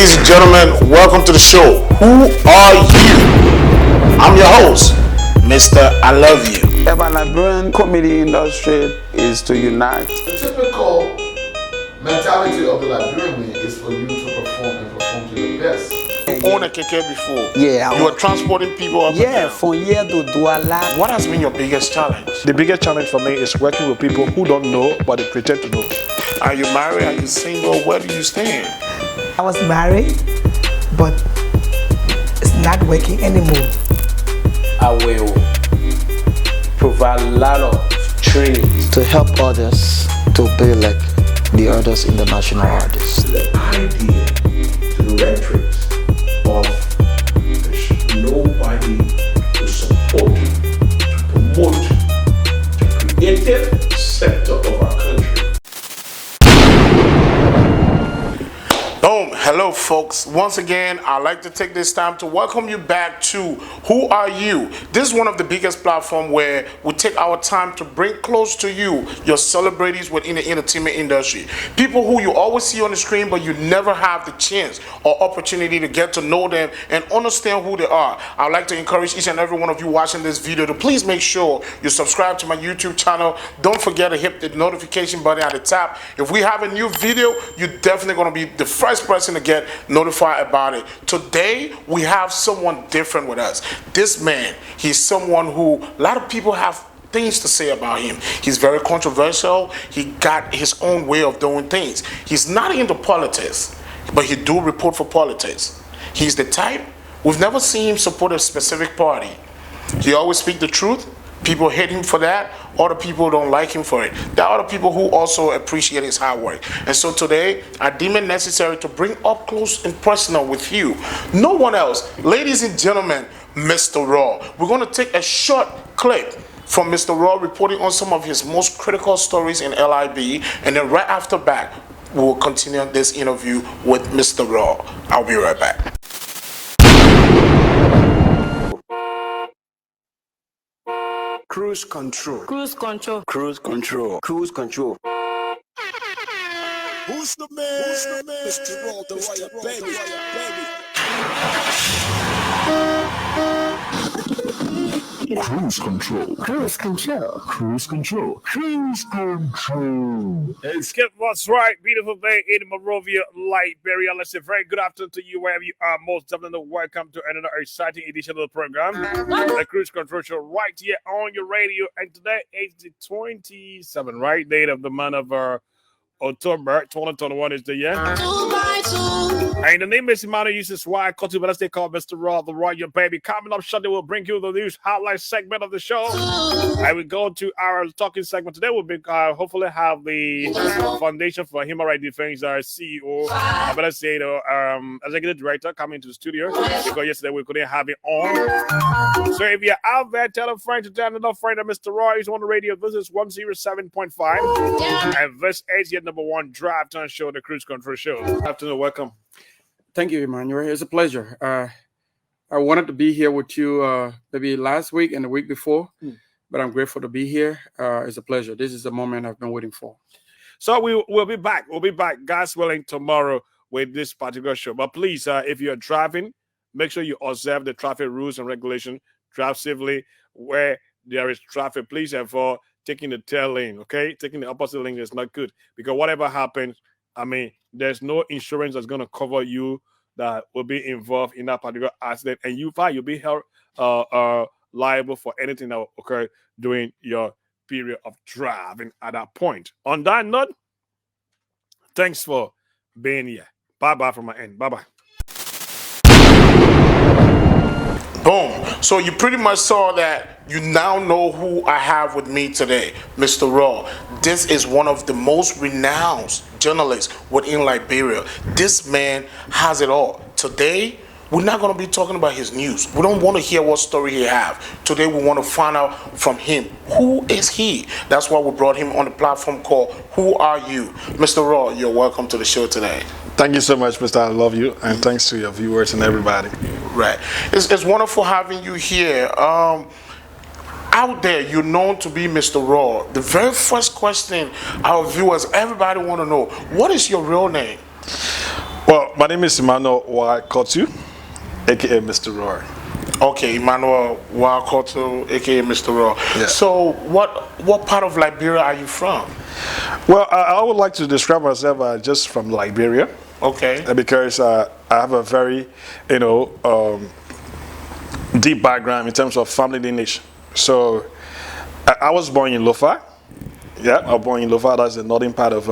Ladies and gentlemen, welcome to the show. Who are you? I'm your host, Mr. I Love You. The Liberian comedy industry is to unite. The typical mentality of the Liberian is for you to perform and perform to the best. You owned a keke before. Yeah. You were transporting people up and down. From here to Douala. What has been your biggest challenge? The biggest challenge for me is working with people who don't know, but they pretend to know. Are you married? Are you single? Where do you stand? I was married, but it's not working anymore. I will provide a lot of training to help others to be like the others international artists. The idea to the rhetorics of there's nobody to support, to promote the creative sector of our country. Boom. Hello, folks. Once again, I'd like to take this time to welcome you back to Who Are You? This is one of the biggest platforms where we take our time to bring close to you your celebrities within the entertainment industry. People who you always see on the screen, but you never have the chance or opportunity to get to know them and understand who they are. I'd like to encourage each and every one of you watching this video to please make sure you subscribe to my YouTube channel. Don't forget to hit the notification button at the top. If we have a new video, you're definitely going to be the first person to get notified about it. Today we have someone different with us. This man, he's someone who a lot of people have things to say about him. He's very controversial. He got his own way of doing things. He's not into politics, but he do report for politics. He's the type, we've never seen him support a specific party. He always speak the truth. People hate him for that. Other people don't like him for it. There are other people who also appreciate his hard work. And so today, I deem it necessary to bring up close and personal with you. No one else. Ladies and gentlemen, Mr. Raw. We're going to take a short clip from Mr. Raw reporting on some of his most critical stories in LIB. And then right after that, we'll continue this interview with Mr. Raw. I'll be right back. Cruise control. Cruise control. Cruise control. cruise control. Who's the man? Who's the man? Mr. Roll the Riot, baby. Cruise control. Cruise control. Cruise control. Cruise control. Hey, Skip, what's right? Beautiful day in Monrovia, Liberia. Let's say very good afternoon to you wherever you are. Most definitely welcome to another exciting edition of the program, the Cruise Control Show, right here on your radio. And today is the 27th, right? Date of the month of October 2021 is the year. And the name is Emmanuel uses why I call you, but let's call Mr. Raw, the Royal Baby. Coming up shortly, we'll bring you the news highlight segment of the show. And we go to our talking segment today. We'll be hopefully have the Foundation for Human Rights Defense, our CEO, but let's say the executive director coming to the studio because yesterday we couldn't have it on. So if you're out there, tell a friend to tell another friend that Mr. Raw is on the radio. This is 107.5, and this is your number one drive time show, the Cruise Control Show. Good afternoon, welcome. Thank you, Emmanuel. It's a pleasure. I wanted to be here with you maybe last week and the week before, but I'm grateful to be here. It's a pleasure. This is the moment I've been waiting for. So we'll be back. We'll be back, God's willing, tomorrow with this particular show. But please, if you're driving, make sure you observe the traffic rules and regulations. Drive safely where there is traffic. Please avoid taking the tail lane, okay? Taking the opposite lane is not good because whatever happens, I mean, there's no insurance that's going to cover you that will be involved in that particular accident. And you'll be held liable for anything that will occur during your period of driving at that point. On that note, thanks for being here. Bye-bye from my end. Bye-bye. Boom. So you pretty much saw that. You now know who I have with me today, Mr. Raw. This is one of the most renowned journalists within Liberia. This man has it all. Today, we're not going to be talking about his news. We don't want to hear what story he have. Today, we want to find out from him. Who is he? That's why we brought him on the platform called Who Are You? Mr. Raw, you're welcome to the show today. Thank you so much, Mr. I Love You, and thanks to your viewers and everybody. Right. It's wonderful having you here. Out there, you're known to be Mr. Raw. The very first question our viewers, everybody want to know, what is your real name? Well, my name is Emmanuel Wakotu, aka Mr.I. Okay, Emmanuel Wakoto, aka Mr. Yeah. So, what part of Liberia are you from? Well, I would like to describe myself just from Liberia. Okay. Because I have a very, deep background in terms of family lineage. So, I was born in Lofa. Yeah, I was born in Lofa. That's the northern part of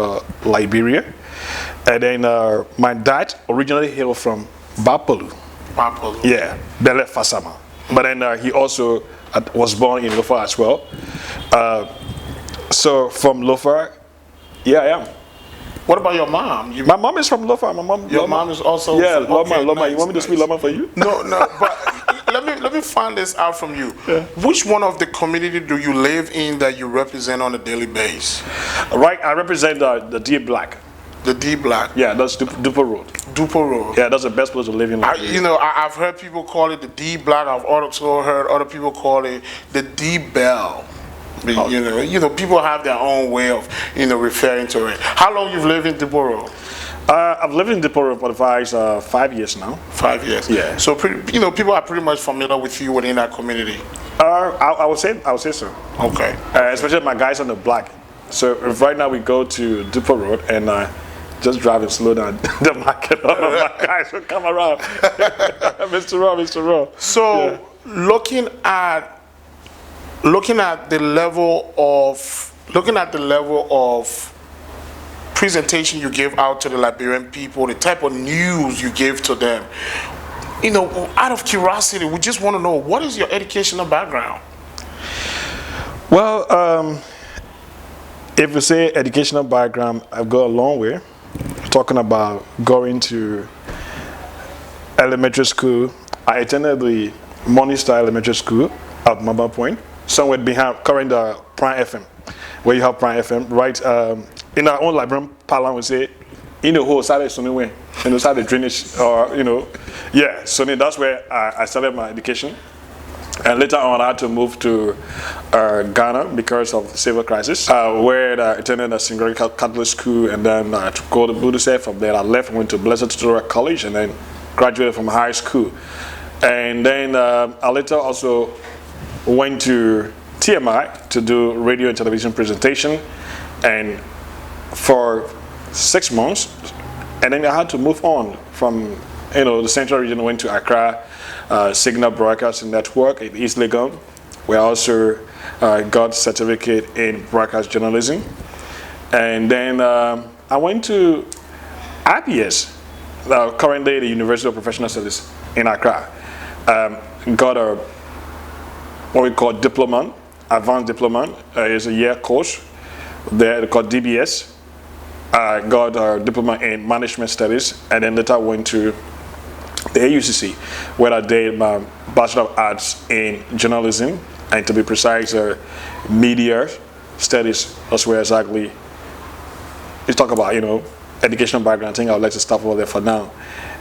Liberia. And then my dad originally hailed from Bapolu. Bapolu. Yeah, Bele Fasama. But then he also was born in Lofa as well. So from Lofa, yeah, I am. What about your mom? My mom is from Lofa. My mom. Your Loma. mom is also. Yeah, from, Loma. okay, Loma. nice, You want me to speak Loma for you? No, but let me find this out from you. Yeah. Which one of the community do you live in that you represent on a daily basis? Right, I represent the D Black. The D Black. Yeah, that's Duper Road. Duper Road. Yeah, that's the best place to live in. I've heard people call it the D Black. I've also heard other people call it the D Bell. People have their own way of referring to it. How long you've lived in Duper Road? I've lived in Duper Road for the past 5 years now. 5 years. Yeah. So people are pretty much familiar with you within that community. I would say so. Okay. Especially my guys on the block. So if right now we go to Duper Road and just drive and slow down the market, all of my guys will come around. Mr. Raw. So yeah. looking at the level of presentation you give out to the Liberian people, the type of news you give to them, out of curiosity, we just want to know, what is your educational background? Well, if you say educational background, I've got a long way. Talking about going to elementary school, I attended the Mr.I Elementary School at Mamba Point, somewhere behind current Prime FM, where you have Prime FM, right? In our own Liberian parlance, we say, whole side Sunny side the drainage, or yeah. So that's where I started my education, and later on I had to move to Ghana because of the civil crisis, where I attended a single Catholic school, and then to go to Buduse. From there, I left, went to Blessed Tutorial College, and then graduated from high school. And then I later also went to TMI to do radio and television presentation, and for 6 months, and then I had to move on from the central region. Went to Accra, Signal Broadcasting Network in East Legon, where I also got certificate in broadcast journalism, and then I went to IPS, currently the University of Professional Studies in Accra. Got a what we call diploma, advanced diploma. It's a year course there called DBS. I got a diploma in management studies, and then later went to the AUCC, where I did my Bachelor of Arts in journalism, and to be precise, media studies. That's where exactly you talk about, educational background. I think I would like to stop over there for now.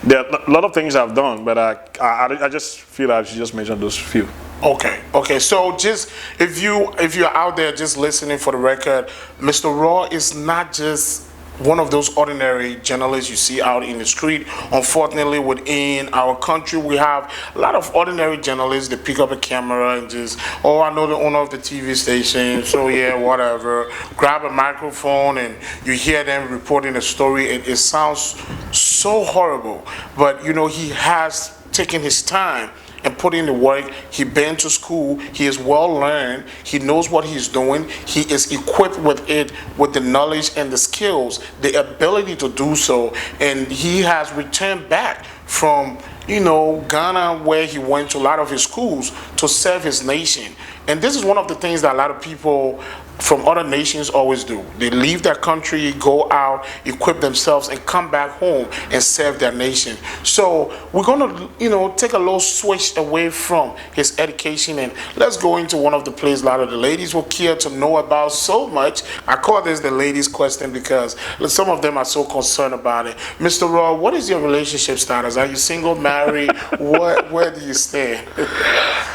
There are a lot of things I've done, but I just feel I should just mention those few. Okay. So just if you're out there just listening, for the record, Mr. Raw is not just one of those ordinary journalists you see out in the street. Unfortunately, within our country, we have a lot of ordinary journalists that pick up a camera and just, I know the owner of the TV station, so yeah, whatever. Grab a microphone and you hear them reporting a story. It sounds so horrible, but he has taken his time and put in the work. He been to school. He is well learned. He knows what he's doing. He is equipped with it, with the knowledge and the skills, the ability to do so. And he has returned back from Ghana, where he went to a lot of his schools to serve his nation. And this is one of the things that a lot of people from other nations always do. They leave their country, go out, equip themselves, and come back home and serve their nation. So we're gonna, take a little switch away from his education, and let's go into one of the plays a lot of the ladies will care to know about so much. I call this the ladies' question because some of them are so concerned about it. Mr. Raw, what is your relationship status? Are you single, married? Where do you stand?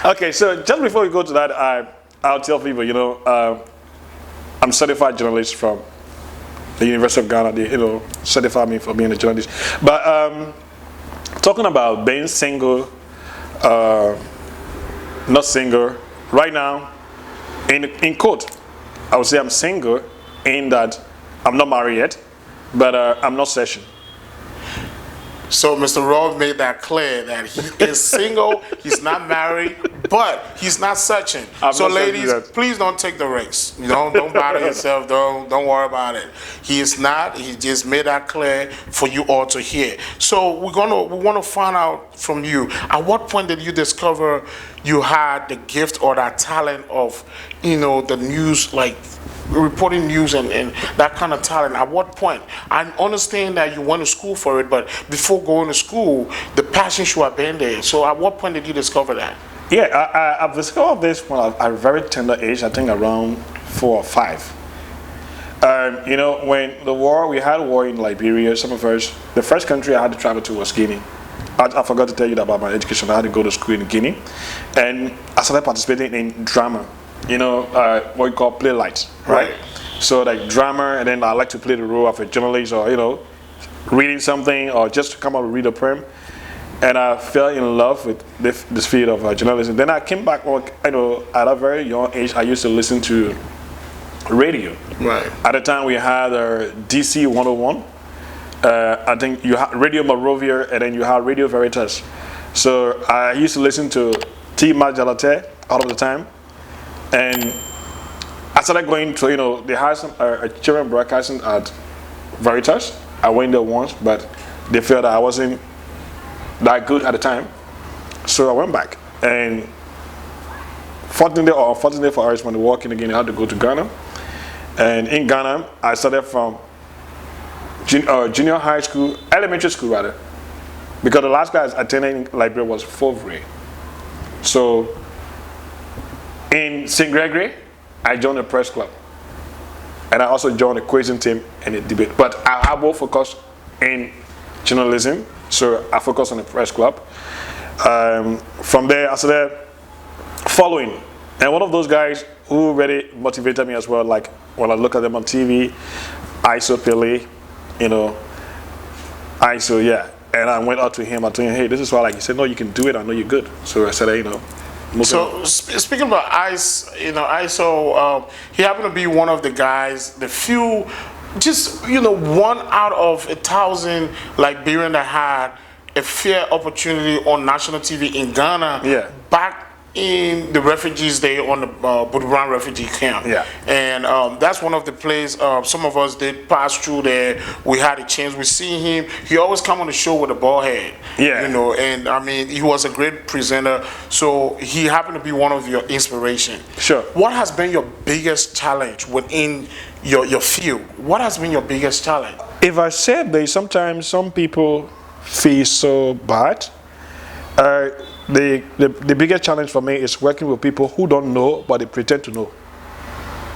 Okay, so just before we go to that, I'll tell people, I'm certified journalist from the University of Ghana, they certified me for being a journalist. But talking about being single, not single, right now, in quote, I would say I'm single in that I'm not married yet, but I'm not searching. So Mr. Rob made that clear that he is single, he's not married, but he's not searching. So ladies, please don't take the risks. Don't bother yourself. Don't worry about it. He is not. He just made that clear for you all to hear. So we want to find out from you. At what point did you discover you had the gift or that talent of the news, like reporting news and that kind of talent? At what point? I understand that you went to school for it, but before going to school, the passion should have been there. So at what point did you discover that? Yeah, I've discovered this when at a very tender age, I think around 4 or 5. When we had a war in Liberia, the first country I had to travel to was Guinea. I forgot to tell you about my education. I had to go to school in Guinea, and I started participating in drama. What you call playwrights, right? So like drama, and then I like to play the role of a journalist, or reading something, or just to come out and read a poem. And I fell in love with this field of journalism. Then I came back, at a very young age, I used to listen to radio. Right. At the time we had DC 101. I think you had Radio Monrovia, and then you had Radio Veritas. So I used to listen to T. Majalate all of the time. And I started going to, they had some children broadcasting at Veritas. I went there once, but they felt that I wasn't that good at the time. So I went back. And fortunately or unfortunately for us, when we walked in again, I had to go to Ghana. And in Ghana, I started from junior high school, elementary school rather, because the last class attending Liberia was 4th grade. So in St. Gregory, I joined the press club, and I also joined the quizzing team and the debate. But I both focused in journalism, so I focused on the press club. From there, I started following, and one of those guys who really motivated me as well, like when I look at them on TV, ISO Pele, ISO, yeah. And I went out to him. I told him, hey, this is what I like. He said, no, you can do it. I know you're good. So I said, So speaking about ISO, he happened to be one of the guys, the few, one out of 1,000 Liberian that had a fair opportunity on national TV in Ghana. Yeah. Back in the refugees day on the Budurang refugee camp. Yeah. And that's one of the places some of us did pass through there. We had a chance. We see him. He always come on the show with a bald head. Yeah. And I mean, he was a great presenter. So he happened to be one of your inspiration. Sure. What has been your biggest challenge within your field? What has been your biggest challenge? If I said that sometimes some people feel so bad, the biggest challenge for me is working with people who don't know but they pretend to know.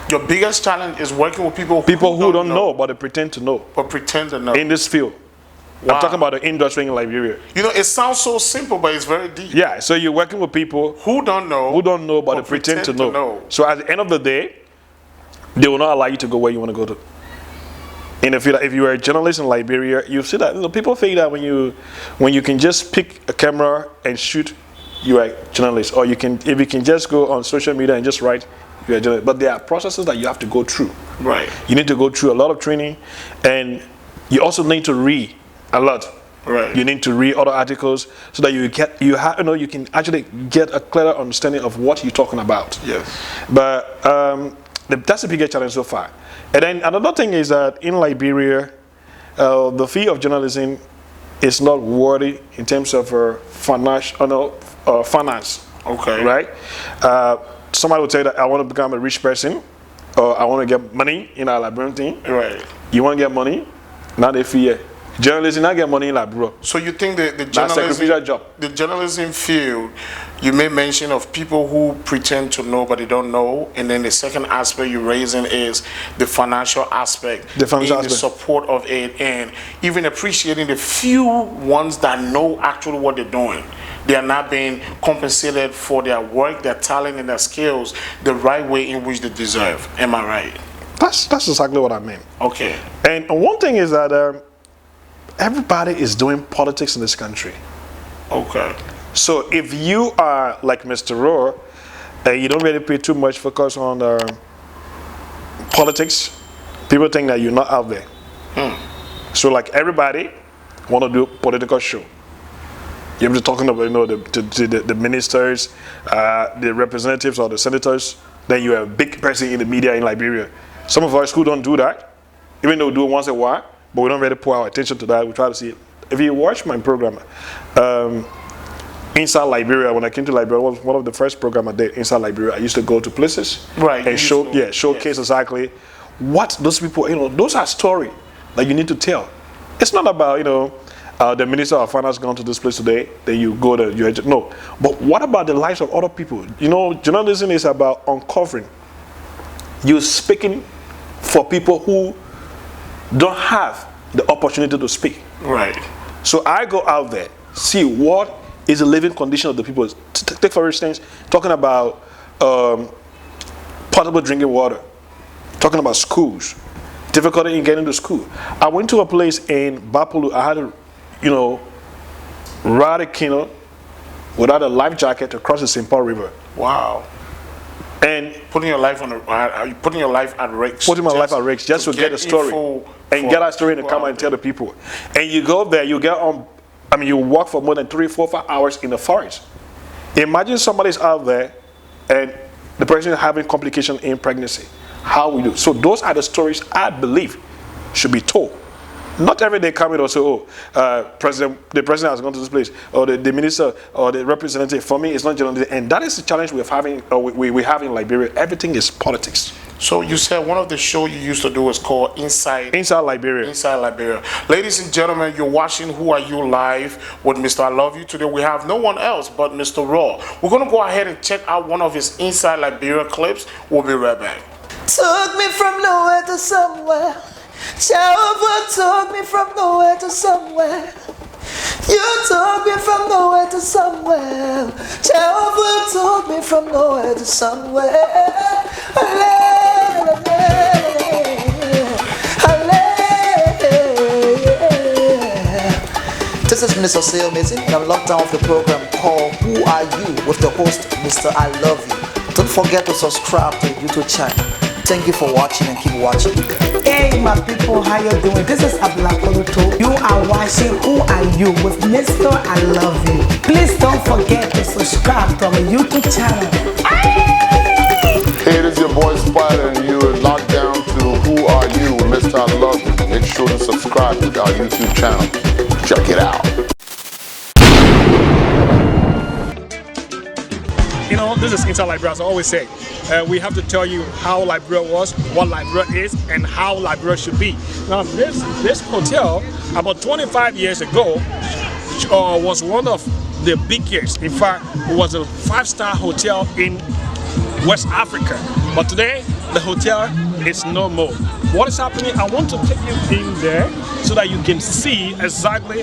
Your biggest challenge is working with people who don't know but they pretend to know. But pretend to know. In this field. Wow. I'm talking about the industry in Liberia. It sounds so simple, but it's very deep. Yeah, so you're working with people who don't know but they pretend to know. So at the end of the day, they will not allow you to go where you want to go to. In the field, if you are a journalist in Liberia, you see that people think that when you can just pick a camera and shoot, you are a journalist. Or if you can just go on social media and just write, you are a journalist. But there are processes that you have to go through. Right. You need to go through a lot of training, and you also need to read a lot. Right. You need to read other articles so that you can actually get a clearer understanding of what you're talking about. Yes. But that's the biggest challenge so far. And then another thing is that in Liberia, the field of journalism is not worthy in terms of finance. Okay. Right? Somebody will tell you that I want to become a rich person, or I want to get money in our Liberian thing. Right. You want to get money? Now they fear. Journalism not get money in Liberia. So you think the journalism field, you made mention of people who pretend to know but they don't know, and then the second aspect you're raising is the financial aspect, the support of it, and even appreciating the few ones that know actually what they're doing. They are not being compensated for their work, their talent, and their skills the right way in which they deserve. Am I right? That's exactly what I mean. Okay. And one thing is that everybody is doing politics in this country. Okay. So if you are like Mr. Roar, you don't really pay too much focus on politics, people think that you're not out there. So like everybody want to do political show. You're talking about, you know, the ministers, the representatives or the senators. Then you're a big person in the media in Liberia. Some of us who don't do that, even though we do it once in a while, but we don't really put our attention to that. We try to see it. If you watch my program, inside Liberia, when I came to Liberia, it was one of the first programs I did inside Liberia. I used to go to places, right, and showcase exactly what those people, you know, those are stories that you need to tell. It's not about, you know, the Minister of Finance gone to this place today, then you go to your no. But what about the lives of other people? You know, journalism is about uncovering. You're speaking for people who don't have the opportunity to speak. Right. So I go out there, see what is the living condition of the people. Take for instance, talking about potable drinking water, talking about schools, difficulty in getting to school. I went to a place in Bapulu. I had to, you know, ride a canoe without a life jacket to cross the St. Paul River. Wow. And putting your life on putting your life at risk. Putting my life at risk just to get a story and get that story and come and tell the people. And you go there, you get on. I mean, you walk for more than 3, 4, 5 hours in the forest. Imagine somebody's out there and the person is having complications in pregnancy. How we do? So those are the stories I believe should be told. Not every day coming or say, oh, the president has gone to this place, or the minister or the representative. For me, it's not journalism, and that is the challenge we have in Liberia. Everything is politics. So you said one of the shows you used to do is called Inside Liberia. Inside Liberia. Ladies and gentlemen, you're watching Who Are You Live with Mr. I Love You. Today we have no one else but Mr. Raw. We're going to go ahead and check out one of his Inside Liberia clips. We'll be right back. Took me from nowhere to somewhere. Jehovah took me from nowhere to somewhere. You took me from nowhere to somewhere. Jehovah took me from nowhere to somewhere. This is Mr. Sailmating, and I'm locked down with the program called Who Are You with the host, Mr. I Love You. Don't forget to subscribe to the YouTube channel. Thank you for watching and keep watching. Hey my people, how you doing? This is Ablakoloto. You are watching Who Are You with Mr. I Love You. Please don't forget to subscribe to our YouTube channel. Hey, this is your boy Spider, and you are locked down to Who Are You with Mr. I Love You. Make sure to subscribe to our YouTube channel. Check it out. You know, this is Inside Liberia, as I always say. We have to tell you how Liberia was, what Liberia is, and how Liberia should be. Now, this hotel, about 25 years ago, was one of the biggest. In fact, it was a 5-star hotel in West Africa. But today, the hotel is no more. What is happening? I want to take you in there so that you can see exactly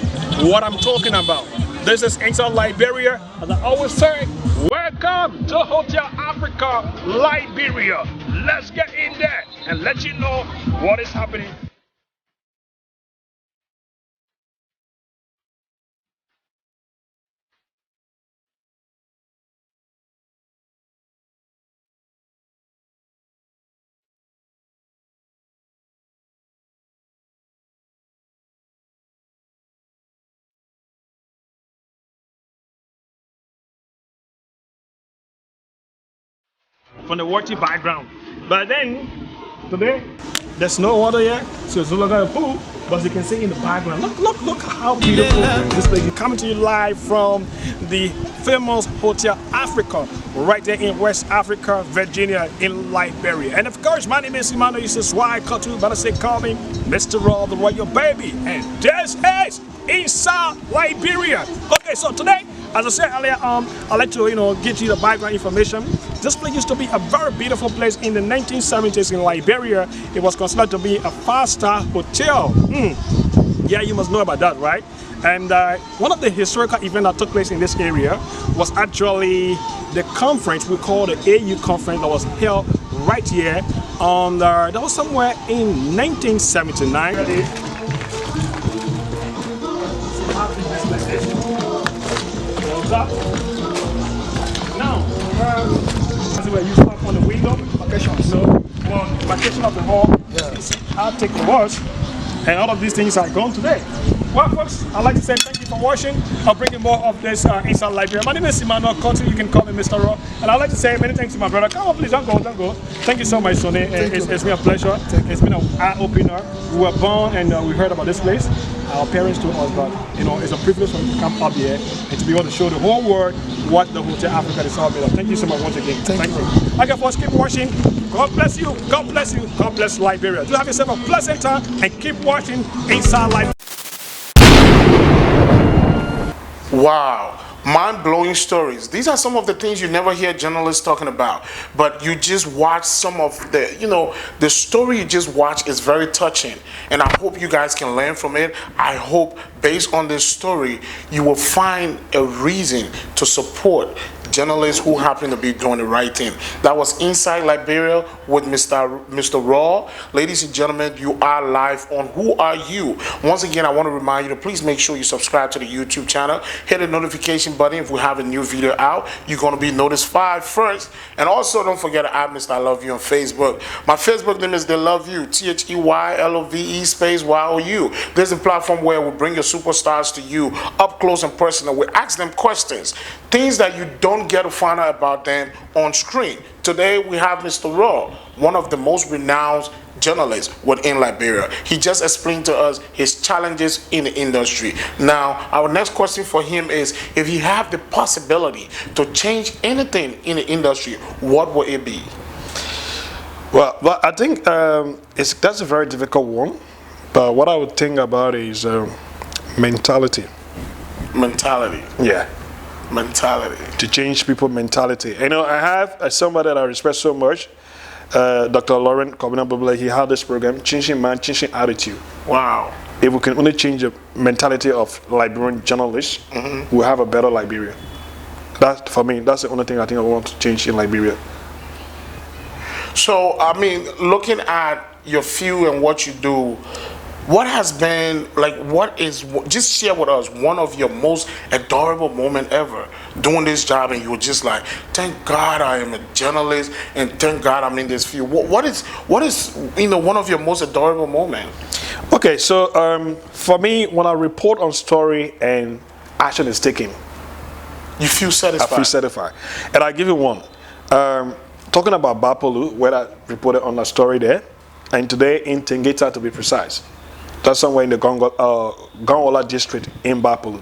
what I'm talking about. This is Inside Liberia, as I always say. Welcome to Hotel Africa, Liberia. Let's get in there and let you know what is happening. From the watery background. But then, today, there's no water yet, so it's no longer a pool, but as you can see in the background, look how beautiful this place is. Coming to you live from the famous Hotel Africa, right there in West Africa, Virginia, in Liberia. And of course, my name is Emmanuel. This is why I call to, but I say call me Mr. Raw, the Royal Baby. And this is Inside Liberia. Okay, so today, as I said earlier, I'd like to, give you the background information. This place used to be a very beautiful place in the 1970s in Liberia. It was considered to be a 5-star hotel. Yeah, you must know about that, right? And one of the historical events that took place in this area was actually the conference we call the AU conference that was held right here on that was somewhere in 1979. Now, where you stop on the window, vacation of the hall, I'll take the wash, and all of these things are gone today. Well, folks, I'd like to say thank you for watching. I'll bring you more of this inside Liberia. My name is Emmanuel Cotton. You can call me Mr. I. And I'd like to say many thanks to my brother. Come on, please, don't go. Thank you so much, Sonny. It's been a pleasure. It's been an eye-opener. We were born and we heard about this place. Our parents told us, but it's a privilege for me to come up here and to be able to show the whole world what the Hotel Africa is all about. Thank you so much once again. Thank you. Okay, folks, keep watching. God bless you. God bless you. God bless Liberia. Do have yourself a pleasant time and keep watching Inside Liberia. Wow, mind-blowing stories. These are some of the things you never hear journalists talking about, but you just watch some of the, the story you just watch is very touching, and I hope you guys can learn from it. I hope based on this story, you will find a reason to support journalists who happen to be doing the right thing. That was Inside Liberia with Mr. Raw. Ladies and gentlemen, you are live on Who Are You? Once again, I want to remind you to please make sure you subscribe to the YouTube channel. Hit the notification button if we have a new video out. You're going to be notified first. And also, don't forget to add Mr. I Love You on Facebook. My Facebook name is They Love You, THEYLOVE space YOU. There's a platform where we bring your superstars to you up close and personal. We ask them questions, things that you don't get to find out about them on screen. Today we have Mr. Raw, one of the most renowned journalists within Liberia. He just explained to us his challenges in the industry. Now, our next question for him is, if he have the possibility to change anything in the industry, what would it be? Well, I think that's a very difficult one. But what I would think about is mentality. Mentality. Yeah. Mentality. To change people's mentality. I have somebody that I respect so much, Dr. Lauren Kobina. He had this program, Changing Man, Changing Attitude. Wow. If we can only change the mentality of Liberian journalists, we'll have a better Liberia. That, for me, that's the only thing I think I want to change in Liberia. So, I mean, looking at your field and what you do, what has been, just share with us one of your most adorable moment ever doing this job, and you were just like, thank God I am a journalist, and thank God I'm in this field. What is one of your most adorable moments? Okay, so for me, when I report on story and action is taken, you feel satisfied? I feel satisfied. And I give you one. Talking about Bapolu, where I reported on a story there, and today in Tengeta to be precise. That's somewhere in the Gongola district in Bapolu.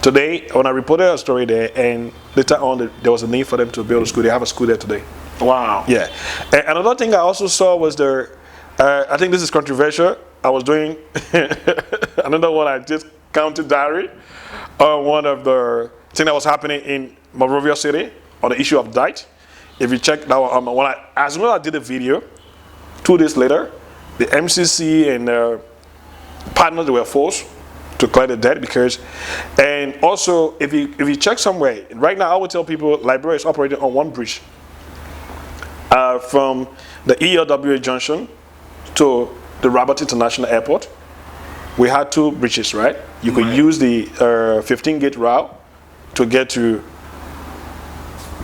Today, when I reported a story there, and later on there was a need for them to build a school, they have a school there today. Wow. Yeah. And another thing I also saw was I think this is controversial. I was doing another one, I just counted diary on one of the things that was happening in Monrovia City on the issue of diet. If you check that one, as soon as I did the video, 2 days later, the MCC and partners were forced to collect the debt and also if you check somewhere, right now I would tell people Liberia is operating on one bridge from the ELWA junction to the Rabat International Airport. We had 2 bridges, right? You could use the 15-gate route to get to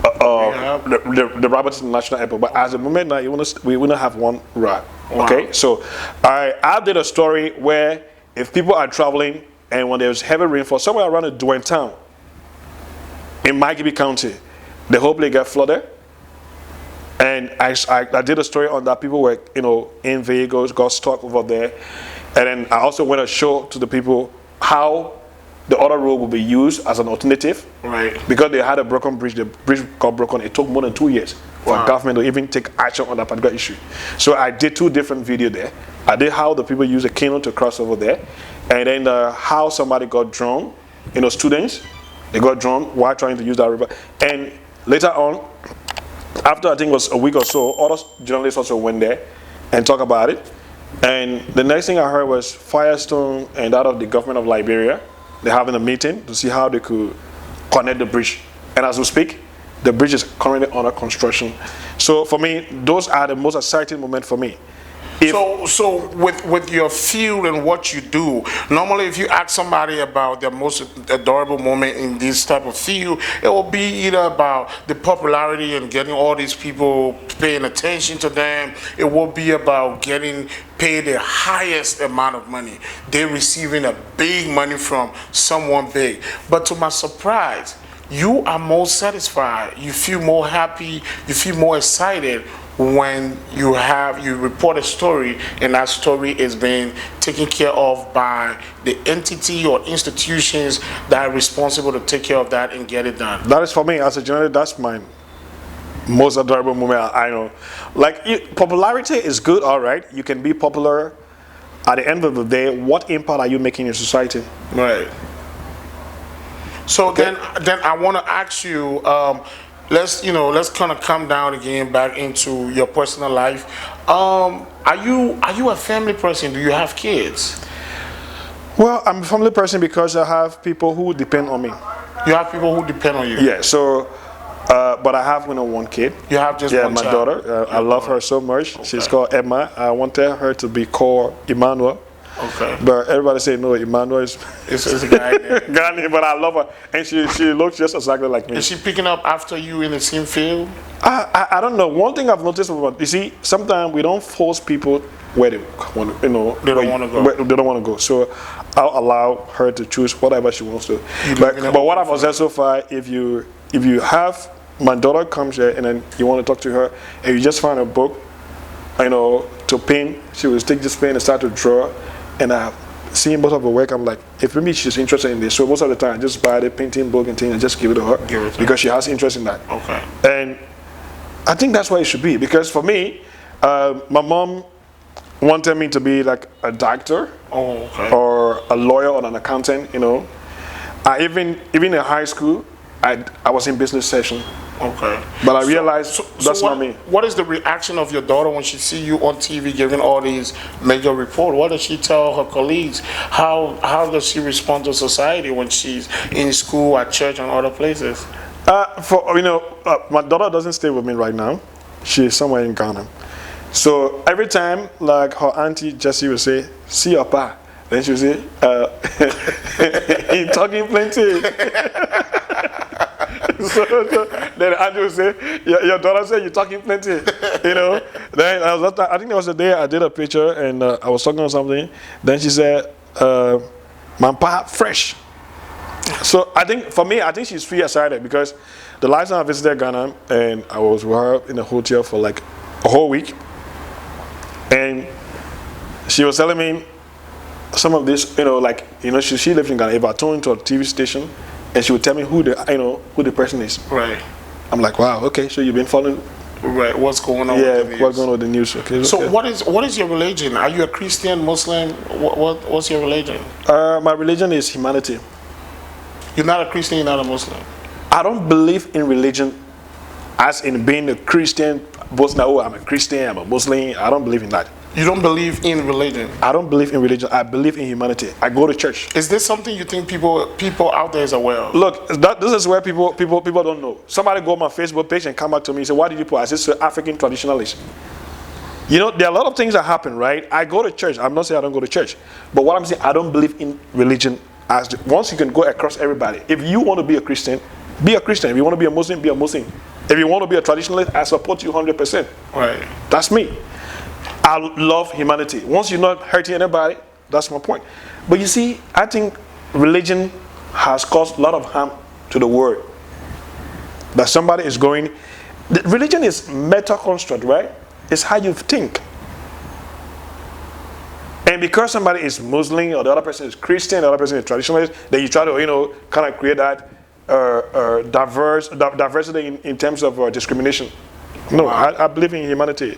the Rabat International Airport, but at the moment now we want to have one route. Wow. Okay, so I did a story where if people are traveling and when there's heavy rainfall somewhere around the Dwayne town in Maghibie County, the whole place got flooded. And I did a story on that. People were in vehicles, got stuck over there, and then I also went to show to the people how the other road will be used as an alternative. Right. Because they had a broken bridge, the bridge got broken. It took more than 2 years for government to even take action on that particular issue. So I did 2 different videos there. I did how the people use a canoe to cross over there, and then how somebody got drowned. Students, they got drowned while trying to use that river. And later on, after I think it was a week or so, other journalists also went there and talked about it. And the next thing I heard was Firestone and that of the government of Liberia, they're having a meeting to see how they could connect the bridge. And as we speak, The bridge is currently under construction. So for me, those are the most exciting moments for me. So with your field and what you do, normally if you ask somebody about their most adorable moment in this type of field, it will be either about the popularity and getting all these people paying attention to them. It will be about getting paid the highest amount of money. They're receiving a big money from someone big. But to my surprise, you are more satisfied. You feel more happy. You feel more excited when you report a story and that story is being taken care of by the entity or institutions that are responsible to take care of that and get it done. That is for me as a journalist. That's my most adorable moment. I know, like popularity is good, all right. You can be popular. At the end of the day, what impact are you making in society? Right. So okay. then I want to ask you. Let's kind of come down again back into your personal life. Are you a family person? Do you have kids? Well, I'm a family person because I have people who depend on me. You have people who depend on you? Yeah. So, but I have one kid. You have just one my child? daughter. I love her so much. Okay. She's called Emma. I wanted her to be called Emmanuel. Okay. But everybody say no, Emmanuel is it's a guy name. But I love her, and she looks just exactly like me. Is she picking up after you in the same field? I don't know. One thing I've noticed about, you see, sometimes we don't force people where they want to, they don't want to go. They don't want to go. So I'll allow her to choose whatever she wants to. But what I've observed so far, if you have my daughter comes here and then you want to talk to her and you just find a book, to paint, she will take this pen and start to draw. And I've seen most of her work. I'm like, if maybe she's interested in this, so most of the time I just buy the painting book and thing and just give it to her because she has interest in that. Okay. And I think that's what it should be, because for me, my mom wanted me to be like a doctor or a lawyer or an accountant. Even in high school, I was in business session. Okay. But I realized that's not me. What is the reaction of your daughter when she see you on TV giving all these major reports? What does she tell her colleagues? How does she respond to society when she's in school, at church, and other places? My daughter doesn't stay with me right now. She's somewhere in Ghana. So every time, like her auntie Jessie will say, "See your pa," then she'll say, "He talking plenty." So then Andrew will say, your daughter said you're talking plenty, Then I think there was a day I did a picture and I was talking about something. Then she said, "My pa fresh." So I think for me, she's free excited because the last time I visited Ghana and I was with her in a hotel for like a whole week, and she was telling me some of this, she lives in Ghana. If I tune into a TV station, and she would tell me who the person is. Right. I'm like, wow, okay, so you've been following. Right. What's going on? Yeah, with the news? what's going on with the news? Okay. So what is your religion? Are you a Christian, Muslim? What's your religion? My religion is humanity. You're not a Christian. You're not a Muslim. I don't believe in religion, as in being a Christian. Both now, I'm a Christian, I'm a Muslim. I don't believe in that. You don't believe in religion? I don't believe in religion. I believe in humanity. I go to church. Is this something you think people out there is aware of? Look, this is where people don't know. Somebody go on my Facebook page and come back to me and say, "Why did you put?" I said, "African traditionalist." There are a lot of things that happen, right? I go to church. I'm not saying I don't go to church, but what I'm saying, I don't believe in religion. Once you can go across everybody. If you want to be a Christian, be a Christian. If you want to be a Muslim, be a Muslim. If you want to be a traditionalist, I support you 100%. Right. That's me. I love humanity. Once you're not hurting anybody, that's my point. But you see, I think religion has caused a lot of harm to the world. That somebody is going... Religion is meta construct, right? It's how you think. And because somebody is Muslim or the other person is Christian, the other person is traditionalist, then you try to, kind of create that diversity in terms of discrimination. No, I believe in humanity.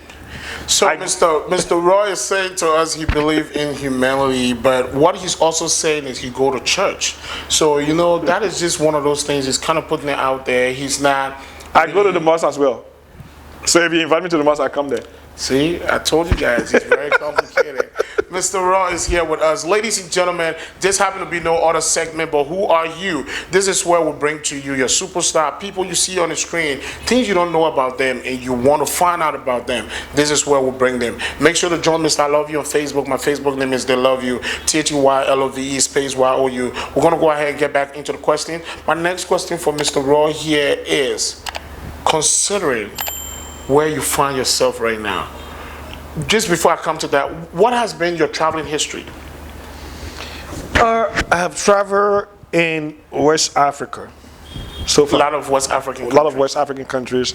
So Mr. Roy is saying to us he believes in humanity, but what he's also saying is he go to church. So, that is just one of those things. He's kind of putting it out there. He's not... I go to the mosque as well. So if you invite me to the mosque, I come there. See, I told you guys, it's very complicated. Mr. Raw is here with us. Ladies and gentlemen, this happen to be no other segment, but who are you? This is where we bring to you your superstar, people you see on the screen, things you don't know about them and you want to find out about them. This is where we bring them. Make sure to join Mr. I Love You on Facebook. My Facebook name is They Love You, THEYLOVE space YOU. We're going to go ahead and get back into the question. My next question for Mr. Raw here is, considering where you find yourself right now, just before I come to that, what has been your traveling history? I have traveled in West Africa. So far. A lot of West African countries.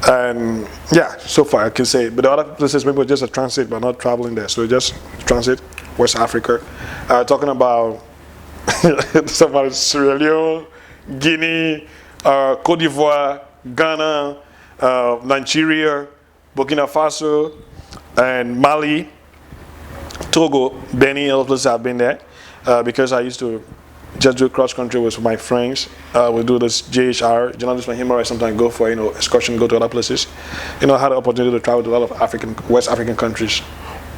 And yeah, so far I can say. But the other places maybe just a transit, but not traveling there. So just transit, West Africa. Talking about somebody Sierra Leone, Guinea, Cote d'Ivoire, Ghana, Nigeria, Burkina Faso, and Mali, Togo, Benin, all places I've been there because I used to just do cross country with my friends. We do this JHR, journalism and human rights. Sometimes go for excursion, go to other places. I had the opportunity to travel to a lot of West African countries.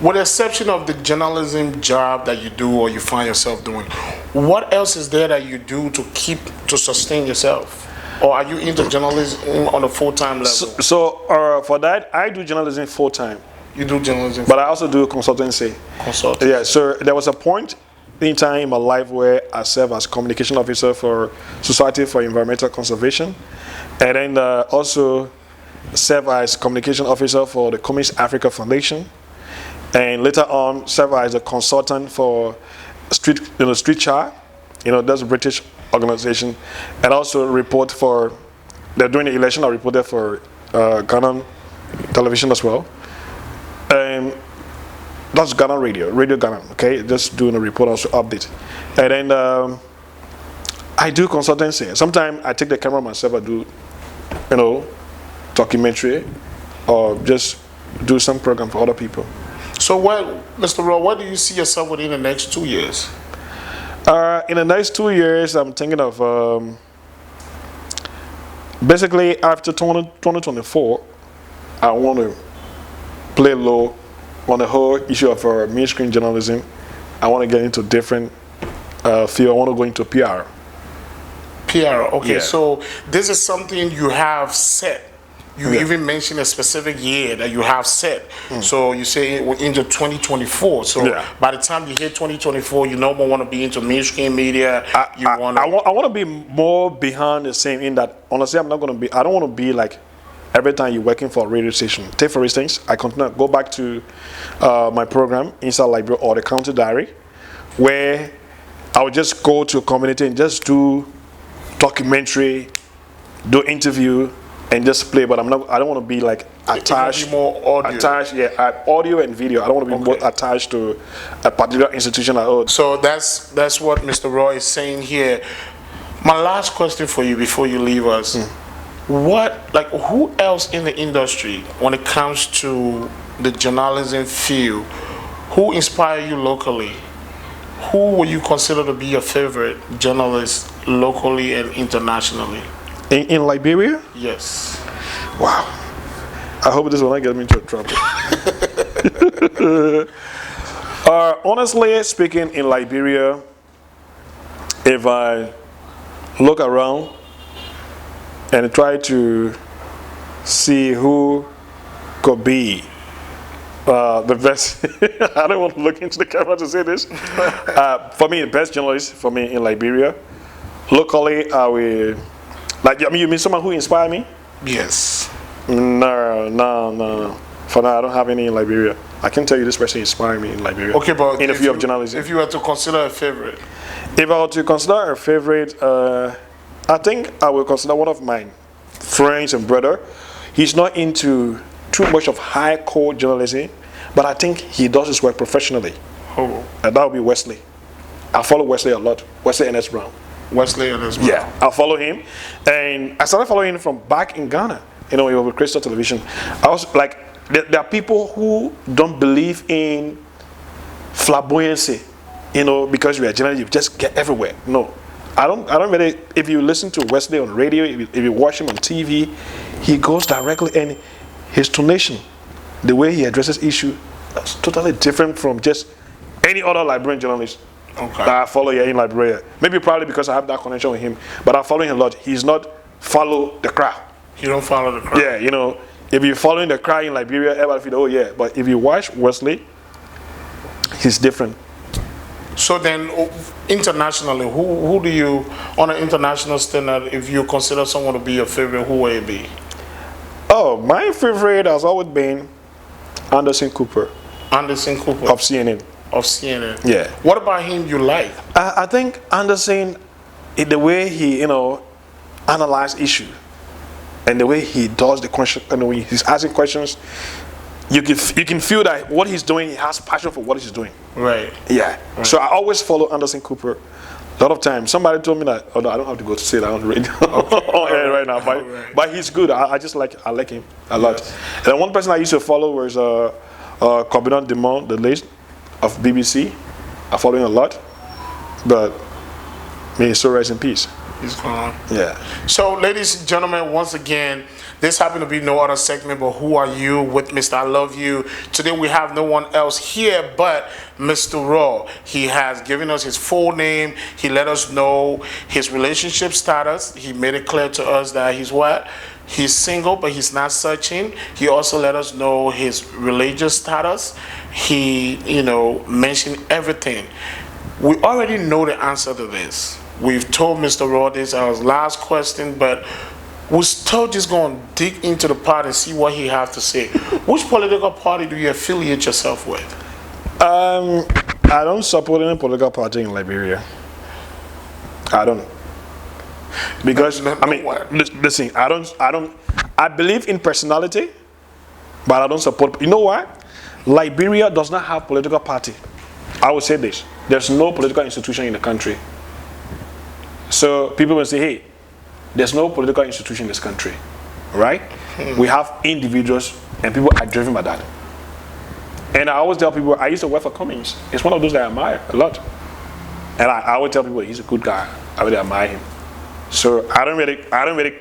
With the exception of the journalism job that you do or you find yourself doing, what else is there that you do to sustain yourself? Or are you into journalism on a full-time level? So for that, I do journalism full-time. You do journalism? But I also do consultancy. Consultancy? Yeah, so there was a point in time in my life where I served as communication officer for Society for Environmental Conservation, and then also served as communication officer for the Communist Africa Foundation, and later on served as a consultant for Street Chart, that's a British organization, and also report for, they're doing the election, I reported for Ghana television as well. And that's Ghana Radio Ghana, okay? Just doing a report, also update. And then I do consultancy. Sometimes I take the camera myself, I do, documentary, or just do some program for other people. So Mr. Raw, what do you see yourself within the next 2 years? In the next 2 years, I'm thinking of, basically after 2024, I want to play low on the whole issue of mainstream journalism. I want to get into different field. I want to go into PR. PR, okay. Yeah. So this is something you have set. You even mentioned a specific year that you have set. So you say into 2024. So by the time you hit 2024, you no more want to be into mainstream media. I want to be more behind the scene in that, honestly, I don't want to be like every time you're working for a radio station. Take for instance, I go back to my program, Inside Liberia or the County Diary, where I would just go to a community and just do documentary, do interview, and just play. But I don't want to be like attached. Be more audio. Attached, audio and video. I don't want to be more attached to a particular institution at all. So that's what Mr. Roy is saying here. My last question for you before you leave us. Who else in the industry, when it comes to the journalism field, who inspire you locally? Who would you consider to be your favorite journalist locally and internationally? In Liberia? Yes. Wow. I hope this will not get me into trouble. Honestly speaking, in Liberia, if I look around and try to see who could be the best, I don't want to look into the camera to say this. For me, the best journalist for me in Liberia, locally, I will. You mean someone who inspired me? Yes. No. For now, I don't have any in Liberia. I can tell you this person inspired me in Liberia. Okay, but in the field of journalism. If you were to consider a favorite? If I were to consider a favorite, I think I will consider one of my friends and brother. He's not into too much of high-core journalism, but I think he does his work professionally. Oh. And that would be Wesley. I follow Wesley a lot. Wesley N.S. Brown. Wesley N.S. Brown. Yeah, I follow him, and I started following him from back in Ghana. With Crystal Television. I was like, there are people who don't believe in flamboyancy, because you are a journalist, you just get everywhere. No, I don't really. If you listen to Wesley on radio, if you watch him on TV, he goes directly, and his tonation, the way he addresses issue, that's totally different from just any other Liberian journalist Okay. that I follow here in Liberia. Maybe probably because I have that connection with him, but I follow him a lot. He's not follow the crowd. You don't follow the crowd. Yeah, you know, if you're following the crowd in Liberia, everybody feel, oh yeah. But if you watch Wesley, he's different. So then, internationally, who do you, on an international standard, if you consider someone to be your favorite, who will it be? Oh, my favorite has always been Anderson Cooper Anderson Cooper of CNN. of CNN. Yeah. What about him you like? I think Anderson, in the way he, you know, analyze issue, and the way he does the question, and when he's asking questions, you can feel that what he's doing, he has passion for what he's doing. Right. Yeah. Right. So I always follow Anderson Cooper. A lot of times, somebody told me that. Oh no, I don't have to go to say that on the radio on air right now. But Right. but he's good. I like him a lot. Yes. And one person I used to follow was Corbinant Dumont, the late of BBC. I follow him a lot. But may his soul rest in peace. He's gone. Yeah. So, ladies and gentlemen, once again, this happened to be no other segment but Who Are You with Mr. I Love You. Today we have no one else here but Mr. Raw. He has given us his full name. He let us know his relationship status. He made it clear to us that he's what? He's single, but he's not searching. He also let us know his religious status. He, you know, mentioned everything. We already know the answer to this. We've told Mr. Raw this, our last question, but we're still just going to dig into the pot and see what he has to say. Which political party do you affiliate yourself with? I don't support any political party in Liberia. I don't. Because I mean, listen, I believe in personality, but I don't support. You know what? Liberia does not have political party. I will say this: there's no political institution in the country. So people will say, hey, there's no political institution in this country, right? We have individuals and people are driven by that. And I always tell people, I used to work for Cummings. It's one of those that I admire a lot. And I always tell people, he's a good guy. I really admire him. So I don't You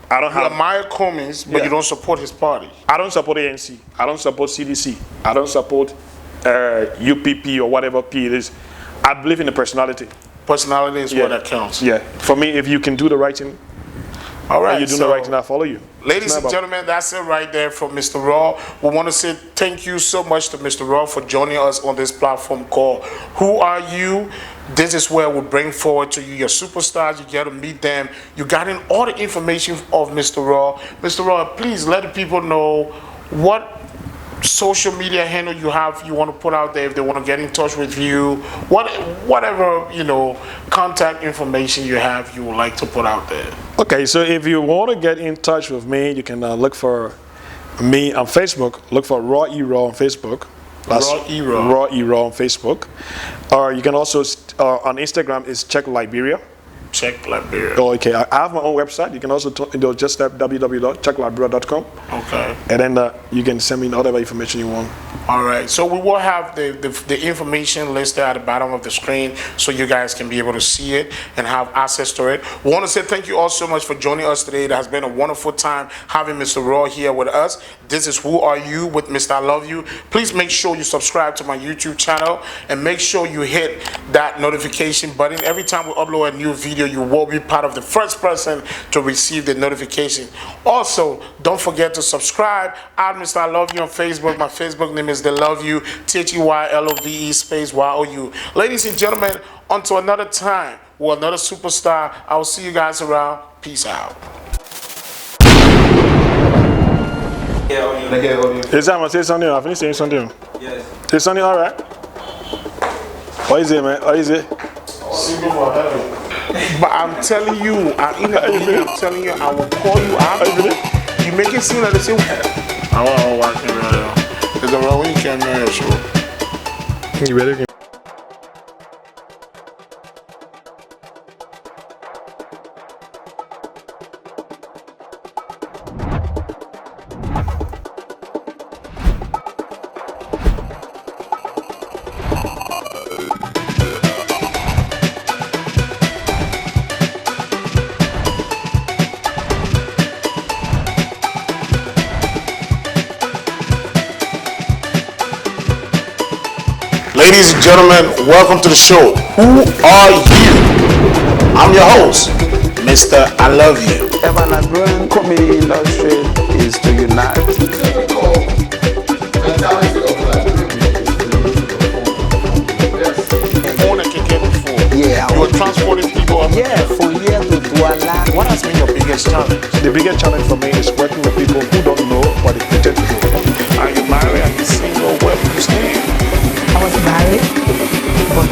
have. admire Cummings, but Yeah. you don't support his party. I don't support ANC. I don't support CDC. I don't support UPP or whatever P it is. I believe in the personality. Personality is what that counts. Yeah. For me, if you can do the right thing, All right. and you do the right thing, I follow you. Ladies It's and not about- gentlemen, that's it right there from Mr. Raw. We want to say thank you so much to Mr. Raw for joining us on this platform called Who Are You? This is where we bring forward to you your superstars. You get to meet them. You got in all the information of Mr. Raw. Mr. Raw, please let the people know what social media handle you have you want to put out there if they want to get in touch with you. Whatever, you know, contact information you have you would like to put out there. Okay, so if you want to get in touch with me, you can look for me on Facebook. Look for Raw E Raw on Facebook. Raw E Raw. Raw E Raw on Facebook. Or you can also on Instagram is Check Liberia. Check Liberia. Oh, okay, I have my own website. You can also just type www.checkliberia.com. Okay. And then you can send me whatever information you want. All right, so we will have the information listed at the bottom of the screen so you guys can be able to see it and have access to it. We want to say thank you all so much for joining us today. It has been a wonderful time having Mr. Raw here with us. This is Who Are You with Mr. I Love You. Please make sure you subscribe to my YouTube channel and make sure you hit that notification button. Every time we upload a new video, you will be part of the first person to receive the notification. Also, don't forget to subscribe at Mr. I Love You on Facebook. My Facebook name is The Love You, THEYLOVE space YOU. Ladies and gentlemen, until another time with another superstar, I will see you guys around. Peace out. Is that say something? I finished saying something. Yes. Say something, all right? What is it, man? What is it? But I'm telling you, I'm telling you, I will call you out. You make it seem like the same. I want to watch it. It's a wrong weekend, man. Sure. You ready? Ladies and gentlemen, welcome to the show. Who are you? I'm your host, Mr. I Love You. If an growing comedy industry is to unite. Yeah, you were transporting people up. Yeah, from here to Douala. What has been your biggest challenge? The biggest challenge for me is working with people who don't know what they pretend to know. Are you married? Are you single? Where do you stand? I was married, but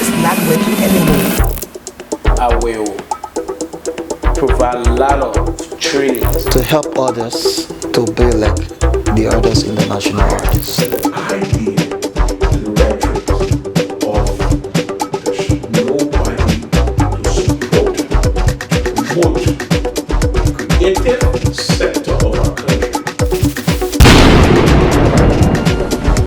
it's not working anymore. I will provide a lot of training to help others to be like the others international artists. Creative,